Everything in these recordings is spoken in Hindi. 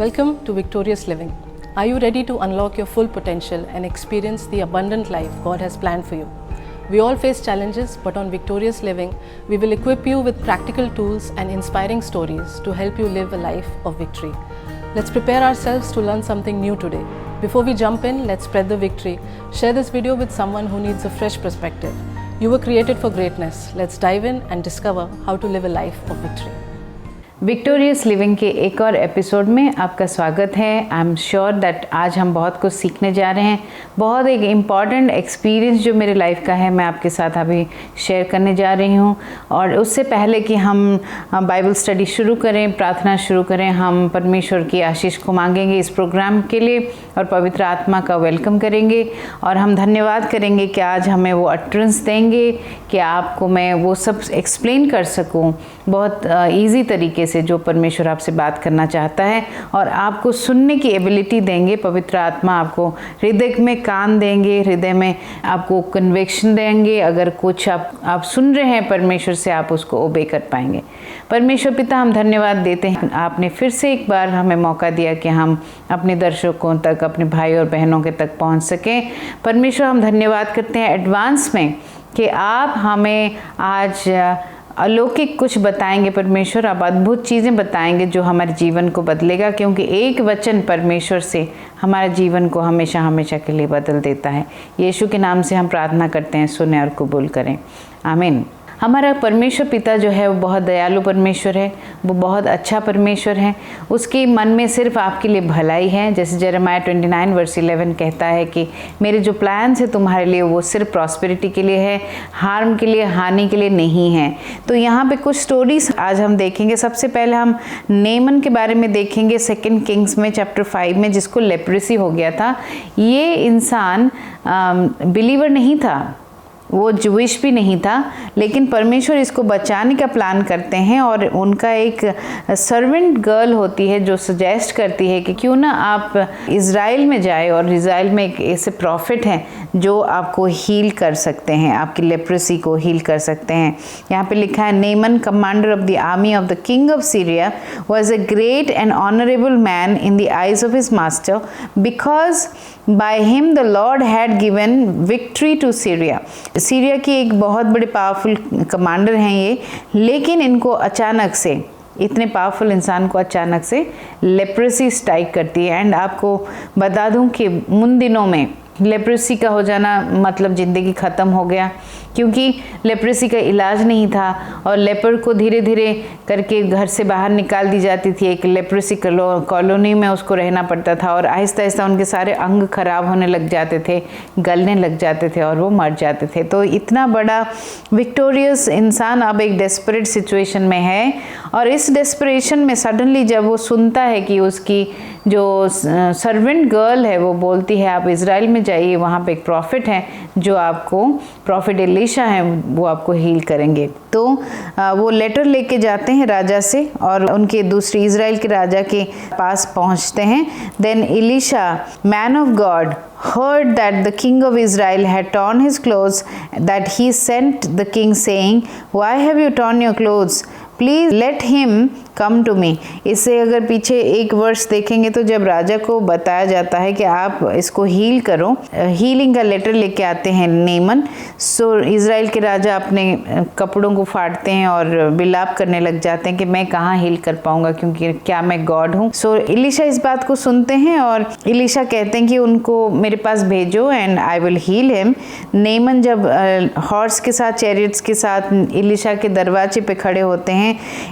Welcome to Victorious Living. Are you ready to unlock your full potential and experience the abundant life God has planned for you? We all face challenges, but on Victorious Living, we will equip you with practical tools and inspiring stories to help you live a life of victory. Let's prepare ourselves to learn something new today. Before we jump in, let's spread the victory. Share this video with someone who needs a fresh perspective. You were created for greatness. Let's dive in and discover how to live a life of victory. Victorious living के एक और एपिसोड में आपका स्वागत है। आई एम श्योर दैट आज हम बहुत कुछ सीखने जा रहे हैं। बहुत एक इम्पॉर्टेंट एक्सपीरियंस जो मेरे लाइफ का है मैं आपके साथ अभी शेयर करने जा रही हूँ। और उससे पहले कि हम बाइबल स्टडी शुरू करें, प्रार्थना शुरू करें, हम परमेश्वर की आशीष को मांगेंगे इस प्रोग्राम के लिए और पवित्र आत्मा का वेलकम करेंगे। और हम धन्यवाद करेंगे कि आज हमें वो अटरेंस देंगे कि आपको मैं वो सब एक्सप्लेन कर सकूँ बहुत ईजी तरीके से जो परमेश्वर आपसे बात करना चाहता है, और आपको सुनने की एबिलिटी देंगे। पवित्र आत्मा आपको हृदय में कान देंगे, हृदय में आपको कन्विक्शन देंगे। अगर कुछ आप सुन रहे हैं परमेश्वर से, आप उसको ओबे कर पाएंगे। परमेश्वर पिता, हम धन्यवाद देते हैं, आपने फिर से एक बार हमें मौका दिया कि हम अपने दर्शकों तक, अपने भाई और बहनों के तक पहुंच सकें। परमेश्वर, हम धन्यवाद करते हैं एडवांस में कि आप हमें आज अलौकिक कुछ बताएंगे। परमेश्वर, आप अद्भुत चीज़ें बताएंगे जो हमारे जीवन को बदलेगा, क्योंकि एक वचन परमेश्वर से हमारे जीवन को हमेशा हमेशा के लिए बदल देता है। यीशु के नाम से हम प्रार्थना करते हैं, सुने और कबूल करें, आमीन। हमारा परमेश्वर पिता जो है वो बहुत दयालु परमेश्वर है, वो बहुत अच्छा परमेश्वर है। उसके मन में सिर्फ आपके लिए भलाई है। जैसे यिर्मयाह 29:11 कहता है कि मेरे जो प्लान्स है तुम्हारे लिए वो सिर्फ प्रॉस्पेरिटी के लिए है, हार्म के लिए, हानि के लिए नहीं है। तो यहाँ पे कुछ स्टोरीज आज हम देखेंगे। सबसे पहले हम नेमन के बारे में देखेंगे 2 किंग्स में चैप्टर 5 में, जिसको लेप्रेसी हो गया था। ये इंसान बिलीवर नहीं था, वो ज्यूइश भी नहीं था, लेकिन परमेश्वर इसको बचाने का प्लान करते हैं। और उनका एक सर्वेंट गर्ल होती है जो सजेस्ट करती है कि क्यों ना आप इज़राइल में जाए, और इज़राइल में एक ऐसे प्रॉफिट हैं जो आपको हील कर सकते हैं, आपकी लेप्रेसी को हील कर सकते हैं। यहाँ पे लिखा है, Naaman commander of the army of the king of Syria was a great and honourable man in the eyes of his master, because by him the Lord had given victory to Syria. Syria की एक बहुत बड़े पावरफुल कमांडर हैं ये, लेकिन इनको अचानक से, इतने पावरफुल इंसान को अचानक से लेप्रेसी स्ट्राइक करती है। एंड आपको बता दूं कि उन दिनों में लेप्रेसी का हो जाना मतलब ज़िंदगी ख़त्म हो गया, क्योंकि लेप्रेसी का इलाज नहीं था और लेपर को धीरे धीरे करके घर से बाहर निकाल दी जाती थी। एक लेप्रेसी कॉलोनी में उसको रहना पड़ता था, और आहिस्ता आहिस्ता उनके सारे अंग खराब होने लग जाते थे, गलने लग जाते थे और वो मर जाते थे। तो इतना बड़ा विक्टोरियस इंसान अब एक डेस्परेट सिचुएशन में है, और इस डेस्परेशन में सडनली जब वो सुनता है कि उसकी जो सर्वेंट गर्ल है वो बोलती है आप इज़राइल में जाइए, वहाँ पे एक प्रॉफिट है जो आपको, प्रॉफिट एलीशा है, वो आपको हील करेंगे। तो वो लेटर लेके जाते हैं राजा से, और उनके दूसरी इज़राइल के राजा के पास पहुँचते हैं। Then Elisha, man of God, heard that the king of Israel had torn his clothes, that he sent the king saying, why have you torn your clothes? Please let him come to me. इससे अगर पीछे एक वर्ष देखेंगे तो जब राजा को बताया जाता है कि आप इसको हील करो, हीलिंग का लेटर लेके आते हैं नेमन। सो इज़राइल के राजा अपने कपड़ों को फाड़ते हैं और विलाप करने लग जाते हैं कि मैं कहाँ हील कर पाऊंगा, क्योंकि क्या मैं गॉड हूँ। सो एलीशा इस बात को सुनते हैं और एलीशा कहते हैं कि उनको मेरे पास भेजो and I will heal him. Naaman जब हॉर्स के साथ, चैरियट्स के साथ एलीशा के दरवाजे पे खड़े होते हैं,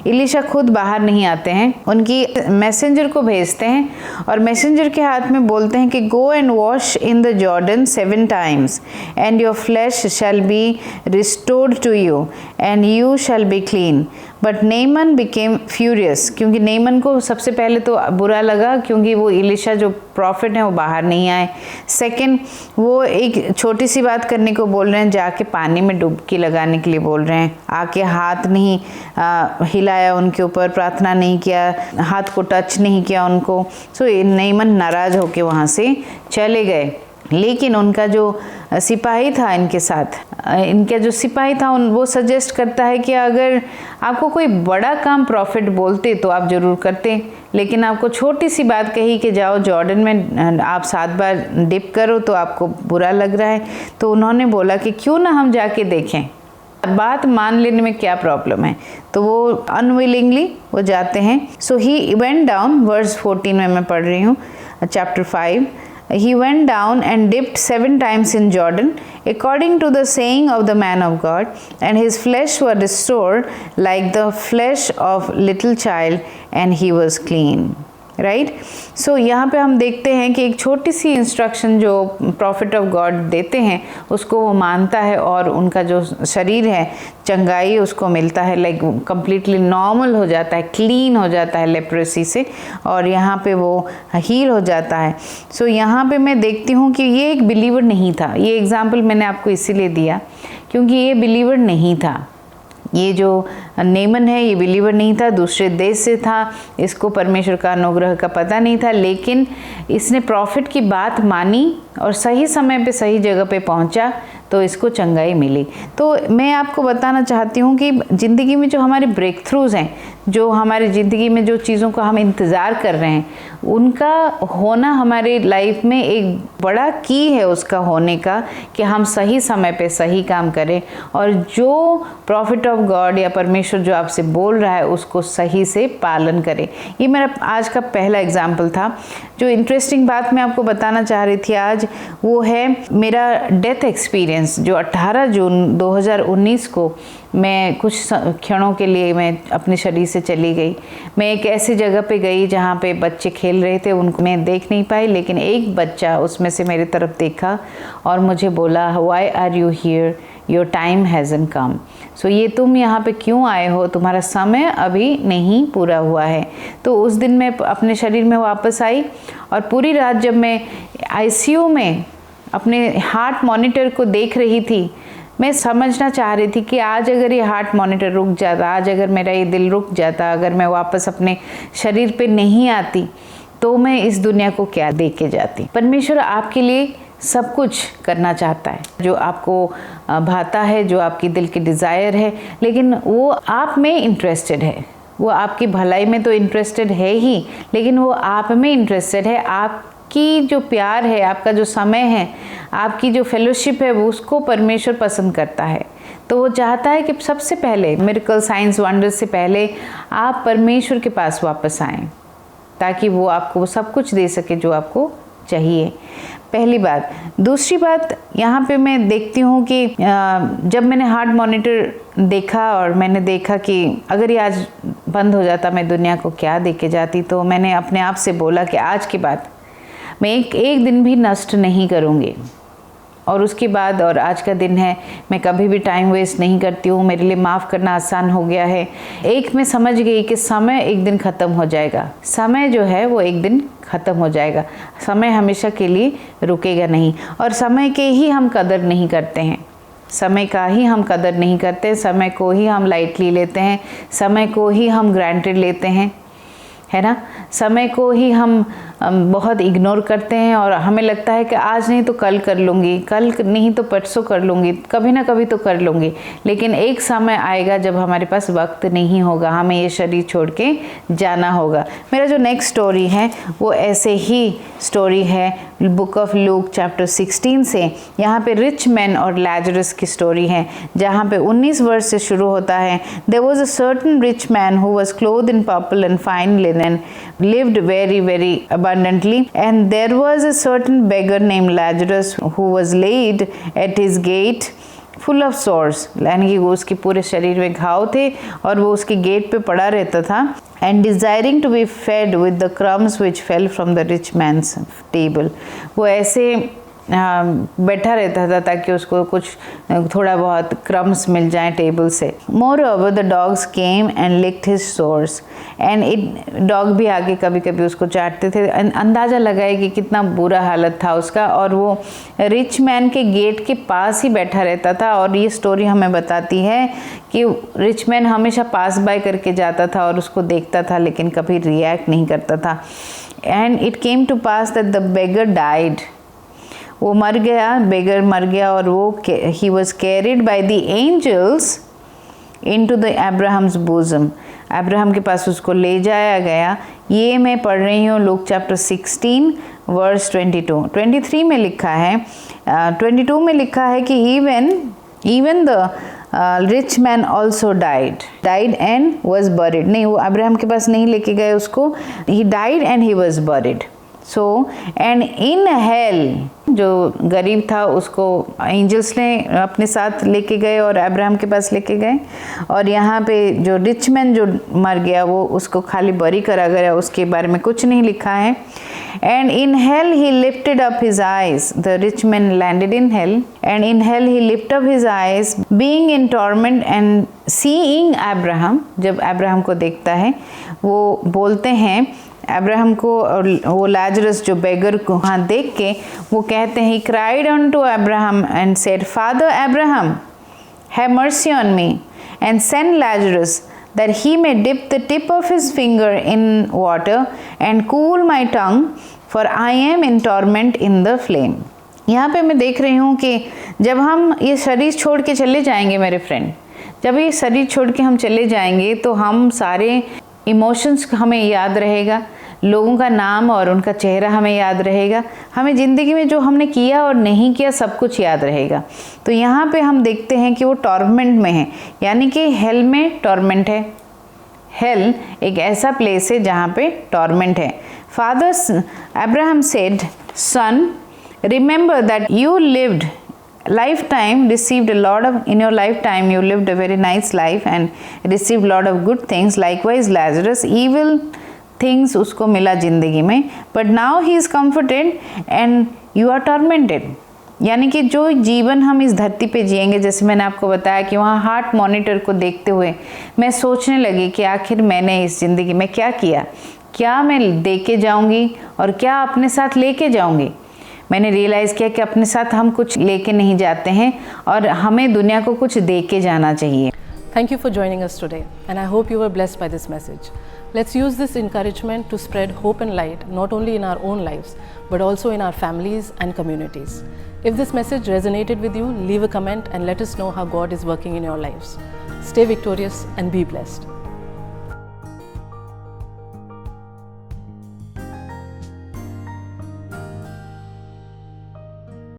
एलीशा खुद बाहर नहीं आते हैं, उनकी मैसेंजर को भेजते हैं, और मैसेंजर के हाथ में बोलते हैं कि go and wash in the Jordan 7 times and your flesh shall be restored to you and you shall be clean. But Naaman became furious, क्योंकि नेमन को सबसे पहले तो बुरा लगा क्योंकि वो एलीशा जो प्रॉफिट हैं वो बाहर नहीं आए। सेकंड, वो एक छोटी सी बात करने को बोल रहे हैं, जाके पानी में डुबकी लगाने के लिए बोल रहे हैं, आके हाथ नहीं हिलाया उनके ऊपर, प्रार्थना नहीं किया, हाथ को टच नहीं किया उनको। सो नेमन नाराज़ होके वहाँ से चले गए। लेकिन उनका जो सिपाही था इनके साथ, इनका जो सिपाही था वो सजेस्ट करता है कि अगर आपको कोई बड़ा काम प्रॉफिट बोलते तो आप ज़रूर करते, लेकिन आपको छोटी सी बात कही कि जाओ जॉर्डन में आप 7 बार डिप करो तो आपको बुरा लग रहा है। तो उन्होंने बोला कि क्यों ना हम जाके देखें, बात मान लेने में क्या प्रॉब्लम है। तो वो अनविलिंगली वो जाते हैं। सो ही वेंट डाउन, वर्स 14 में मैं पढ़ रही हूँ, chapter 5। He went down and dipped 7 times in Jordan, according to the saying of the man of God, and his flesh was restored like the flesh of little child, and he was clean. Right. So यहाँ पे हम देखते हैं कि एक छोटी सी इंस्ट्रक्शन जो प्रॉफिट ऑफ गॉड देते हैं उसको वो मानता है और उनका जो शरीर है चंगाई उसको मिलता है, लाइक कम्प्लीटली नॉर्मल हो जाता है, क्लीन हो जाता है लेप्रेसी से, और यहाँ पे वो हील हो जाता है। सो यहाँ पे मैं देखती हूँ कि ये एक बिलीवर नहीं था। ये एग्जाम्पल मैंने आपको इसीलिए दिया क्योंकि ये बिलीवर नहीं था। ये जो नेमन है ये बिलीवर नहीं था, दूसरे देश से था, इसको परमेश्वर का अनुग्रह का पता नहीं था, लेकिन इसने प्रॉफिट की बात मानी और सही समय पे सही जगह पे पहुंचा तो इसको चंगाई मिली। तो मैं आपको बताना चाहती हूँ कि ज़िंदगी में जो हमारे ब्रेक थ्रूज़ हैं, जो हमारी ज़िंदगी में जो चीज़ों का हम इंतज़ार कर रहे हैं, उनका होना हमारे लाइफ में एक बड़ा की है उसका होने का कि हम सही समय पे सही काम करें और जो प्रॉफिट ऑफ गॉड या परमेश्वर जो आपसे बोल रहा है उसको सही से पालन करें। ये मेरा आज का पहला एग्जाम्पल था। जो इंटरेस्टिंग बात मैं आपको बताना चाह रही थी आज वो है मेरा डेथ एक्सपीरियंस, जो 18 जून 2019 को मैं कुछ क्षणों के लिए मैं अपने शरीर से चली गई। मैं एक ऐसी जगह पे गई जहाँ पे बच्चे खेल रहे थे, उनको मैं देख नहीं पाई, लेकिन एक बच्चा उसमें से मेरी तरफ देखा और मुझे बोला, why are you here, your time hasn't come. So ये तुम यहाँ पे क्यों आए हो, तुम्हारा समय अभी नहीं पूरा हुआ है। तो उस दिन मैं अपने शरीर में वापस आई और पूरी रात जब मैं आईसीयू में अपने हार्ट मॉनिटर को देख रही थी, मैं समझना चाह रही थी कि आज अगर ये हार्ट मॉनिटर रुक जाता, आज अगर मेरा ये दिल रुक जाता, अगर मैं वापस अपने शरीर पे नहीं आती तो मैं इस दुनिया को क्या दे के जाती। परमेश्वर आपके लिए सब कुछ करना चाहता है, जो आपको भाता है, जो आपकी दिल की डिज़ायर है, लेकिन वो आप में इंटरेस्टेड है। वो आपकी भलाई में तो इंटरेस्टेड है ही, लेकिन वो आप में इंटरेस्टेड है। आपकी जो प्यार है, आपका जो समय है, आपकी जो फेलोशिप है, वो उसको परमेश्वर पसंद करता है। तो वो चाहता है कि सबसे पहले मिरेकल, साइंस, वंडर्स से पहले आप परमेश्वर के पास वापस आएँ ताकि वो आपको सब कुछ दे सके जो आपको चाहिए। पहली बात। दूसरी बात, यहाँ पे मैं देखती हूँ कि जब मैंने हार्ट मॉनिटर देखा और मैंने देखा कि अगर ये आज बंद हो जाता मैं दुनिया को क्या दे के जाती, तो मैंने अपने आप से बोला कि आज के बाद मैं एक दिन भी नष्ट नहीं करूँगी। और उसके बाद, और आज का दिन है, मैं कभी भी टाइम वेस्ट नहीं करती हूँ, मेरे लिए माफ़ करना आसान हो गया है। एक मैं समझ गई कि समय एक दिन ख़त्म हो जाएगा। समय जो है वो एक दिन ख़त्म हो जाएगा। समय हमेशा के लिए रुकेगा नहीं, और समय के ही हम कदर नहीं करते हैं। समय का ही हम कदर नहीं करते, समय को ही हम लाइटली लेते हैं, समय को ही हम ग्रांटेड लेते हैं, है ना। समय को ही हम बहुत इग्नोर करते हैं और हमें लगता है कि आज नहीं तो कल कर लूँगी, कल नहीं तो परसों कर लूँगी, कभी ना कभी तो कर लूँगी। लेकिन एक समय आएगा जब हमारे पास वक्त नहीं होगा, हमें ये शरीर छोड़ के जाना होगा। मेरा जो नेक्स्ट स्टोरी है वो ऐसे ही स्टोरी है बुक ऑफ लूक चैप्टर 16 से। यहाँ पे रिच मैन और लैजरस की स्टोरी है, जहाँ पे 19 वर्ष से शुरू होता है। There was a certain rich man who was clothed in purple and fine linen, lived very abundantly, and there was a certain beggar named Lazarus who was laid at his gate full of sores, यानी कि वो उसके पूरे शरीर में घाव थे और वो उसके गेट पे पड़ा रहता था, and desiring to be fed with the crumbs which fell from the rich man's table। वो ऐसे बैठा रहता था ताकि उसको कुछ थोड़ा बहुत क्रम्स मिल जाए टेबल से। Moreover, the dogs came and licked his sores, and dog भी आके कभी कभी उसको चाटते थे। अंदाज़ा लगाए कि कितना बुरा हालत था उसका। और वो रिच मैन के गेट के पास ही बैठा रहता था। और ये स्टोरी हमें बताती है कि रिच मैन हमेशा पास बाय करके जाता था और उसको देखता था, लेकिन कभी रिएक्ट नहीं करता था। And it came to pass that the beggar died। वो मर गया, बेगर मर गया, और वो ही was carried by the angels into the Abraham's bosom. Abraham के पास उसको ले जाया गया। ये मैं पढ़ रही हूँ लूक चैप्टर 16 वर्स 22। 23 में लिखा है, 22 में लिखा है कि even the rich man also died and was buried. नहीं, वो अब्राहम के पास नहीं लेके गए उसको, he died and he was buried. So and in hell, जो गरीब था उसको एंजल्स ने अपने साथ लेके गए और अब्राहम के पास लेके गए, और यहाँ पे जो रिच मैन जो मर गया वो उसको खाली बरी करा गया, उसके बारे में कुछ नहीं लिखा है। And in hell he lifted up his eyes. The rich man landed in hell, and in hell he lifted up his eyes, being in torment and seeing Abraham. जब अब्राहम को देखता है, वो बोलते हैं अब्राहम को, और वो लाजरस जो बेगर को वहाँ देख के वो कहते हैं, he cried unto Abraham and said, Father Abraham, have mercy on me and send Lazarus, that he may dip the tip of his finger in water and cool my tongue, for I am in torment in the flame. यहाँ पे मैं देख रही हूँ कि जब हम ये शरीर छोड़ के चले जाएंगे मेरे फ्रेंड, जब ये शरीर छोड़ के हम चले जाएंगे तो हम सारे इमोशंस हमें याद रहेगा, लोगों का नाम और उनका चेहरा हमें याद रहेगा, हमें ज़िंदगी में जो हमने किया और नहीं किया सब कुछ याद रहेगा। तो यहाँ पे हम देखते हैं कि वो टॉर्मेंट में है, यानी कि हेल में टॉर्मेंट है। हेल एक ऐसा प्लेस है जहाँ पे टॉर्मेंट है। Father Abraham said, son, remember that you lived lifetime, received a lot of, in your lifetime you lived a very nice life and received lot of good things. Likewise Lazarus, evil things उसको मिला जिंदगी में, but now he is comforted and you are tormented. यानी कि जो जीवन हम इस धरती पे जिएंगे, जैसे मैंने आपको बताया कि वहाँ हार्ट मॉनिटर को देखते हुए मैं सोचने लगी कि आखिर मैंने इस ज़िंदगी में क्या किया, क्या मैं दे के जाऊँगी और क्या अपने साथ लेके जाऊँगी। मैंने रियलाइज़ किया कि अपने साथ हम कुछ लेके नहीं जाते हैं और हमें दुनिया को कुछ दे के जाना चाहिए। Thank you for joining us today, and I hope you were blessed by this message. Let's use this encouragement to spread hope and light not only in our own lives but also in our families and communities. If this message resonated with you, leave a comment and let us know how God is working in your lives. Stay victorious and be blessed.